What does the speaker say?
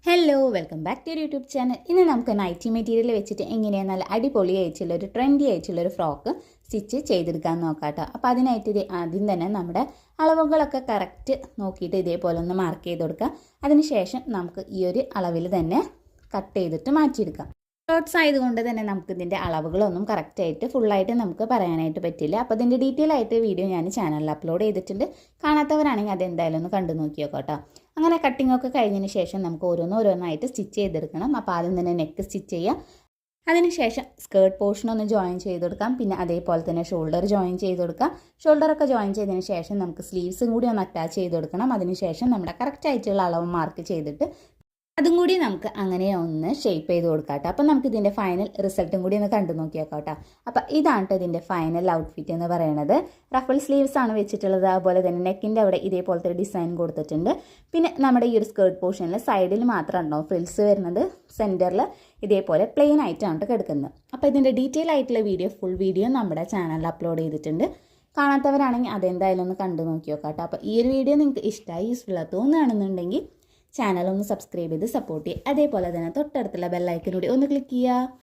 Hello welcome back to YouTube channel. ഇന്ന് നമുക്ക് nightie material വെച്ചിട്ട് എങ്ങനെയാണ് നല്ല അടിപൊളി അയച്ചുള്ള ഒരു ട്രെൻഡി അയച്ചുള്ള ഒരു ഫ്രോക്ക് സ്റ്റിച്ച് ചെയ്തെടുക്കാൻ നോക്കാം കേട്ടോ. അപ്പോൾ അതിനായിട്ട് ആദ്യം തന്നെ നമ്മുടെ അളവുകളൊക്കെ കറക്റ്റ് നോക്കിയിട്ട് ഇതേപോലെ ഒന്ന് മാർക്ക് ചെയ്ത് കൊടുക്കുക. അതിനുശേഷം നമുക്ക് ഈ ഒരു അളവിൽ തന്നെ കട്ട് ചെയ്തിട്ട് മാറ്റിയെടുക്കാം. ഷോർട്ട്സ് ആയതുകൊണ്ട് തന്നെ നമുക്ക് ഇതിൻ്റെ അളവുകളൊന്നും കറക്റ്റായിട്ട് ഫുള്ളായിട്ട് നമുക്ക് പറയാനായിട്ട് പറ്റില്ല. അപ്പോൾ ഇതിൻ്റെ ഡീറ്റെയിൽ ആയിട്ട് വീഡിയോ ഞാൻ ചാനലിൽ അപ്ലോഡ് ചെയ്തിട്ടുണ്ട്. കാണാത്തവരാണെങ്കിൽ അതെന്തായാലും ഒന്ന് കണ്ടു നോക്കിയോ കേട്ടോ. അങ്ങനെ കട്ടിംഗ് ഒക്കെ കഴിഞ്ഞതിന് ശേഷം നമുക്ക് ഓരോന്നായിട്ട് സ്റ്റിച്ച് ചെയ്തെടുക്കണം. അപ്പോൾ ആദ്യം തന്നെ നെക്ക് സ്റ്റിച്ച് ചെയ്യുക. അതിനുശേഷം സ്കേർട്ട് പോർഷൻ ഒന്ന് ജോയിൻ ചെയ്ത് കൊടുക്കാം. പിന്നെ അതേപോലെ തന്നെ ഷോൾഡർ ജോയിൻ ചെയ്ത് കൊടുക്കാം. ഷോൾഡറൊക്കെ ജോയിൻ ചെയ്തതിന് ശേഷം നമുക്ക് സ്ലീവ്സും കൂടി ഒന്ന് അറ്റാച്ച് ചെയ്ത് കൊടുക്കണം. അതിനുശേഷം നമ്മുടെ കറക്റ്റ് ആയിട്ടുള്ള അളവ് മാർക്ക് ചെയ്തിട്ട് അതും കൂടി നമുക്ക് അങ്ങനെ ഒന്ന് ഷേപ്പ് ചെയ്ത് കൊടുക്കാം കേട്ടോ. അപ്പം നമുക്ക് ഇതിൻ്റെ ഫൈനൽ റിസൾട്ടും കൂടി ഒന്ന് കണ്ടു നോക്കിയേക്കാം കേട്ടോ. അപ്പം ഇതാണ് കേട്ടോ ഇതിൻ്റെ ഫൈനൽ ഔട്ട്ഫിറ്റ് എന്ന് പറയുന്നത്. റഫിൾ സ്ലീവ്സ് ആണ് വെച്ചിട്ടുള്ളത്. അതുപോലെ തന്നെ നെക്കിൻ്റെ അവിടെ ഇതേപോലത്തെ ഒരു ഡിസൈൻ കൊടുത്തിട്ടുണ്ട്. പിന്നെ നമ്മുടെ ഈ ഒരു സ്കേർട്ട് പോർഷനിൽ സൈഡിൽ മാത്രമാണോ ഫ്രിൽസ് വരുന്നത്. സെൻറ്ററിൽ ഇതേപോലെ പ്ലെയിൻ ആയിട്ടാണ് കിടക്കുന്നത്. അപ്പോൾ ഇതിൻ്റെ ഡീറ്റെയിൽ ആയിട്ടുള്ള ഫുൾ വീഡിയോ നമ്മുടെ ചാനലിൽ അപ്ലോഡ് ചെയ്തിട്ടുണ്ട്. കാണാത്തവരാണെങ്കിൽ അതെന്തായാലും ഒന്ന് കണ്ടു നോക്കി നോക്കാം കേട്ടോ. അപ്പോൾ ഈ ഒരു വീഡിയോ നിങ്ങൾക്ക് ഇഷ്ടമായി യൂസ്ഫുൾ തോന്നുകയാണെന്നുണ്ടെങ്കിൽ ചാനൽ ഒന്ന് സബ്സ്ക്രൈബ് ചെയ്ത് സപ്പോർട്ട് ചെയ്യുക. അതേപോലെ തന്നെ തൊട്ടടുത്തുള്ള ബെല്ലൈക്കനൂടി ഒന്ന് ക്ലിക്ക് ചെയ്യുക.